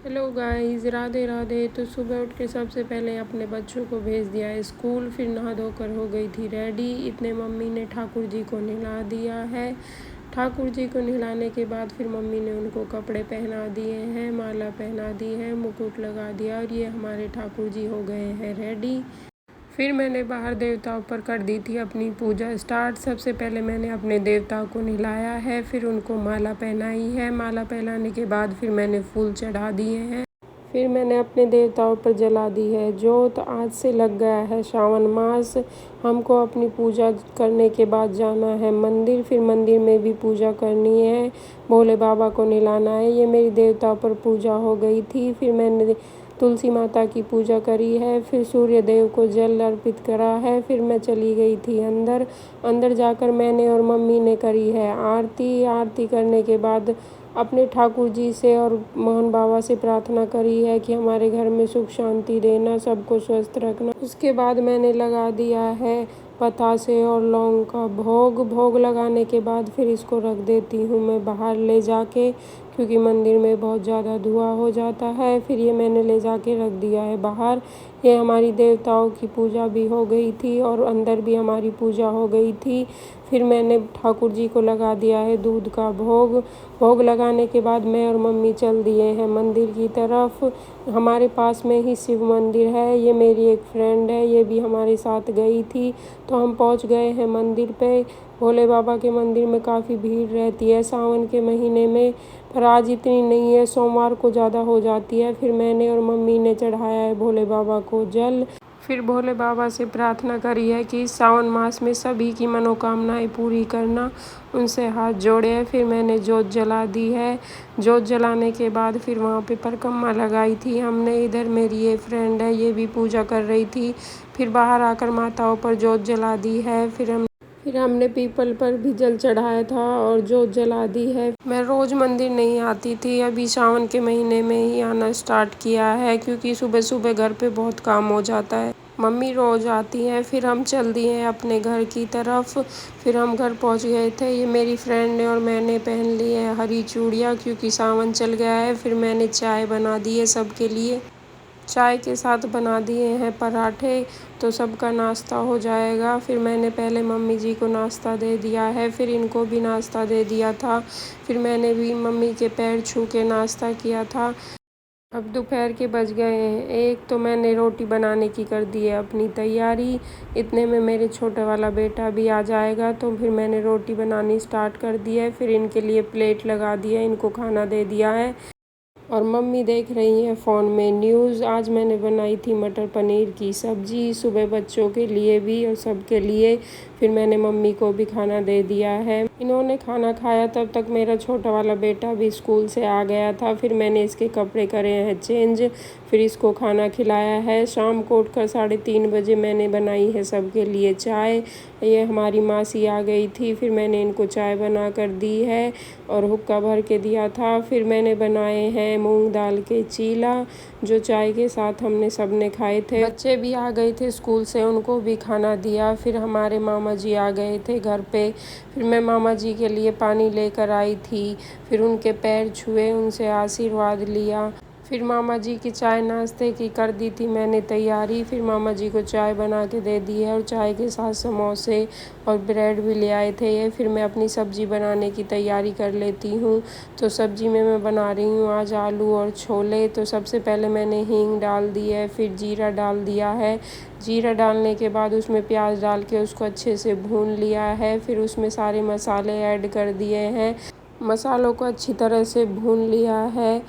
Hello guys, Radhe Radhe. तो सुबह उठ के सबसे पहले अपने बच्चों को भेज दिया है स्कूल। फिर नहा धोकर हो गई थी रेडी। इतने मम्मी ने ठाकुर जी को नहला दिया है। ठाकुर जी को नहलाने के बाद फिर मम्मी ने उनको कपड़े पहना दिए हैं, माला पहना दी है, मुकुट लगा दिया और ये हमारे ठाकुर जी हो गए हैं रेडी। फिर मैंने बाहर देवताओं पर कर दी थी अपनी पूजा स्टार्ट। सबसे पहले मैंने अपने देवताओं को नहलाया है, फिर उनको माला पहनाई है। माला पहनाने के बाद फिर मैंने फूल चढ़ा दिए हैं। फिर मैंने अपने देवताओं पर जला दी है जोत। आज से लग गया है श्रावण मास। हमको अपनी पूजा करने के बाद जाना है मंदिर। फिर मंदिर में भी पूजा करनी है, भोले बाबा को नहलाना है। ये मेरी देवताओं पर पूजा हो गई थी। फिर मैंने तुलसी माता की पूजा करी है, फिर सूर्य देव को जल अर्पित करा है। फिर मैं चली गई थी अंदर। अंदर जाकर मैंने और मम्मी ने करी है आरती। आरती करने के बाद अपने ठाकुर जी से और मोहन बाबा से प्रार्थना करी है कि हमारे घर में सुख शांति देना, सबको स्वस्थ रखना। उसके बाद मैंने लगा दिया है बतासे और लौंग का भोग। भोग लगाने के बाद फिर इसको रख देती हूँ मैं बाहर ले जाके, क्योंकि मंदिर में बहुत ज़्यादा धुआं हो जाता है। फिर ये मैंने ले जाके रख दिया है बाहर। ये हमारी देवताओं की पूजा भी हो गई थी और अंदर भी हमारी पूजा हो गई थी। फिर मैंने ठाकुर जी को लगा दिया है दूध का भोग। भोग लगाने के बाद मैं और मम्मी चल दिए हैं मंदिर की तरफ। हमारे पास में ही शिव मंदिर है। ये मेरी एक फ्रेंड है, ये भी हमारे साथ गई थी। तो हम पहुंच गए हैं मंदिर पे। भोले बाबा के मंदिर में काफ़ी भीड़ रहती है सावन के महीने में, पर आज इतनी नहीं है, सोमवार को ज़्यादा हो जाती है। फिर मैंने और मम्मी ने चढ़ाया है भोले बाबा को जल। फिर भोले बाबा से प्रार्थना करी है कि सावन मास में सभी की मनोकामनाएं पूरी करना, उनसे हाथ जोड़े हैं। फिर मैंने जोत जला दी है। जोत जलाने के बाद फिर वहाँ पे परिक्रमा लगाई थी हमने। इधर मेरी ये फ्रेंड है, ये भी पूजा कर रही थी। फिर बाहर आकर माताओं पर जोत जला दी है। फिर हमने पीपल पर भी जल चढ़ाया था और जोत जला दी है। मैं रोज़ मंदिर नहीं आती थी, अभी सावन के महीने में ही आना स्टार्ट किया है, क्योंकि सुबह सुबह घर पे बहुत काम हो जाता है। मम्मी रोज़ आती हैं। फिर हम चल दिए हैं अपने घर की तरफ। फिर हम घर पहुंच गए थे। ये मेरी फ्रेंड ने और मैंने पहन ली है हरी चूड़ियाँ, क्योंकि सावन चल गया है। फिर मैंने चाय बना दी है सबके लिए। चाय के साथ बना दिए हैं पराठे, तो सबका नाश्ता हो जाएगा। फिर मैंने पहले मम्मी जी को नाश्ता दे दिया है, फिर इनको भी नाश्ता दे दिया था। फिर मैंने भी मम्मी के पैर छू के नाश्ता किया था। अब दोपहर के बज गए हैं 1। तो मैंने रोटी बनाने की कर दी है अपनी तैयारी। इतने में मेरे छोटे वाला बेटा भी आ जाएगा, तो फिर मैंने रोटी बनानी स्टार्ट कर दी है। फिर इनके लिए प्लेट लगा दिया, इनको खाना दे दिया है। और मम्मी देख रही हैं फ़ोन में न्यूज़। आज मैंने बनाई थी मटर पनीर की सब्ज़ी, सुबह बच्चों के लिए भी और सबके लिए। फिर मैंने मम्मी को भी खाना दे दिया है। इन्होंने खाना खाया, तब तक मेरा छोटा वाला बेटा भी स्कूल से आ गया था। फिर मैंने इसके कपड़े करे हैं चेंज, फिर इसको खाना खिलाया है। शाम को उठकर 3:30 बजे मैंने बनाई है सबके लिए चाय। ये हमारी मासी आ गई थी, फिर मैंने इनको चाय बना कर दी है और हुक्का भर के दिया था। फिर मैंने बनाए हैं मूंग दाल के चीला, जो चाय के साथ हमने सब ने खाए थे। बच्चे भी आ गए थे स्कूल से, उनको भी खाना दिया। फिर हमारे मामा जी आ गए थे घर पे। फिर मैं मामा जी के लिए पानी लेकर आई थी। फिर उनके पैर छुए, उनसे आशीर्वाद लिया। फिर मामा जी की चाय नाश्ते की कर दी थी मैंने तैयारी। फिर मामा जी को चाय बना के दे दी है और चाय के साथ समोसे और ब्रेड भी ले आए थे ये। फिर मैं अपनी सब्ज़ी बनाने की तैयारी कर लेती हूँ। तो सब्ज़ी में मैं बना रही हूँ आज आलू और छोले। तो सबसे पहले मैंने हींग डाल दी है, फिर जीरा डाल दिया है। जीरा डालने के बाद उसमें प्याज डाल के उसको अच्छे से भून लिया है। फिर उसमें सारे मसाले ऐड कर दिए हैं। मसालों को अच्छी तरह से भून लिया है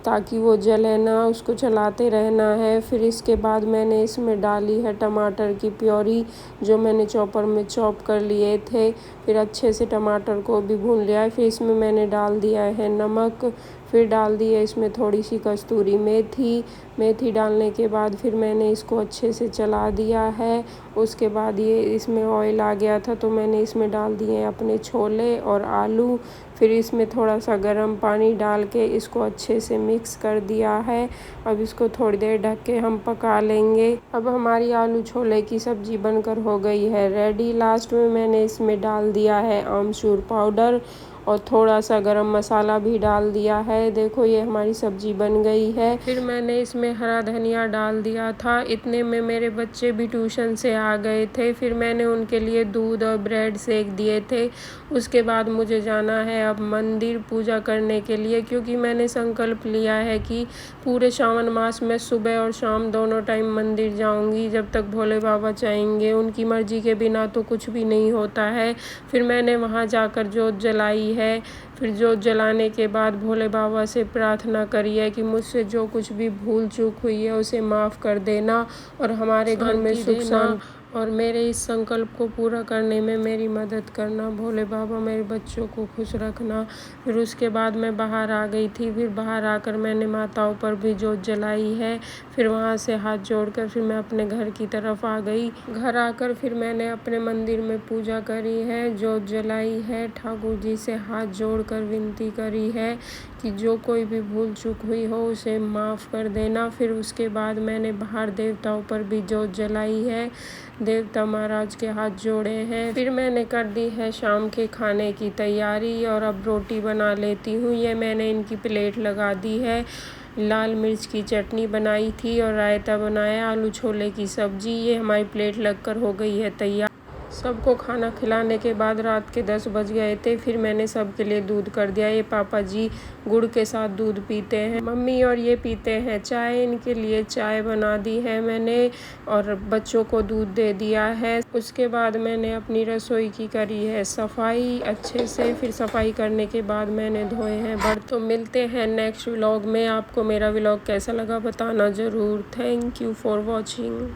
ताकि वो जले ना, उसको चलाते रहना है। फिर इसके बाद मैंने इसमें डाली है टमाटर की प्योरी, जो मैंने चॉपर में चॉप कर लिए थे। फिर अच्छे से टमाटर को भी भून लिया है। फिर इसमें मैंने डाल दिया है नमक। फिर डाल दी है इसमें थोड़ी सी कस्तूरी मेथी। मेथी डालने के बाद फिर मैंने इसको अच्छे से चला दिया है। उसके बाद ये इसमें ऑयल आ गया था, तो मैंने इसमें डाल दिए अपने छोले और आलू। फिर इसमें थोड़ा सा गर्म पानी डाल के इसको अच्छे से मिक्स कर दिया है। अब इसको थोड़ी देर ढक के हम पका लेंगे। अब हमारी आलू छोले की सब्ज़ी बनकर हो गई है रेडी। लास्ट में मैंने इसमें डाल दिया है आमचूर पाउडर और थोड़ा सा गरम मसाला भी डाल दिया है। देखो ये हमारी सब्जी बन गई है। फिर मैंने इसमें हरा धनिया डाल दिया था। इतने में मेरे बच्चे भी ट्यूशन से आ गए थे। फिर मैंने उनके लिए दूध और ब्रेड सेक दिए थे। उसके बाद मुझे जाना है अब मंदिर पूजा करने के लिए, क्योंकि मैंने संकल्प लिया है कि पूरे श्रावण मास में सुबह और शाम दोनों टाइम मंदिर जाऊंगी जब तक भोले बाबा चाहेंगे। उनकी मर्जी के बिना तो कुछ भी नहीं होता है। फिर मैंने वहाँ जाकर जोत जलाई है। फिर जोत जलाने के बाद भोले बाबा से प्रार्थना करी है कि मुझसे जो कुछ भी भूल चूक हुई है उसे माफ़ कर देना और हमारे घर में सुख शांति और मेरे इस संकल्प को पूरा करने में मेरी मदद करना। भोले बाबा मेरे बच्चों को खुश रखना। फिर उसके बाद मैं बाहर आ गई थी। फिर बाहर आकर मैंने माताओं पर भी जोत जलाई है। फिर वहाँ से हाथ जोड़कर फिर मैं अपने घर की तरफ आ गई। घर आकर फिर मैंने अपने मंदिर में पूजा करी है, जोत जलाई है, ठाकुर जी से हाथ जोड़कर विनती करी है कि जो कोई भी भूल चूक हुई हो उसे माफ़ कर देना। फिर उसके बाद मैंने बाहर देवताओं पर भी जोत जलाई है, देवता महाराज के हाथ जोड़े हैं। फिर मैंने कर दी है शाम के खाने की तैयारी और अब रोटी बना लेती हूँ। ये मैंने इनकी प्लेट लगा दी है। लाल मिर्च की चटनी बनाई थी और रायता बनाया, आलू छोले की सब्जी। ये हमारी प्लेट लगकर हो गई है तैयार। सबको खाना खिलाने के बाद रात के 10 बज गए थे। फिर मैंने सबके लिए दूध कर दिया। ये पापा जी गुड़ के साथ दूध पीते हैं, मम्मी और ये पीते हैं चाय। इनके लिए चाय बना दी है मैंने और बच्चों को दूध दे दिया है। उसके बाद मैंने अपनी रसोई की करी है सफाई अच्छे से। फिर सफाई करने के बाद मैंने धोए हैं बर्तन। तो मिलते हैं नेक्स्ट व्लॉग में। आपको मेरा व्लॉग कैसा लगा बताना ज़रूर। Thank you for watching.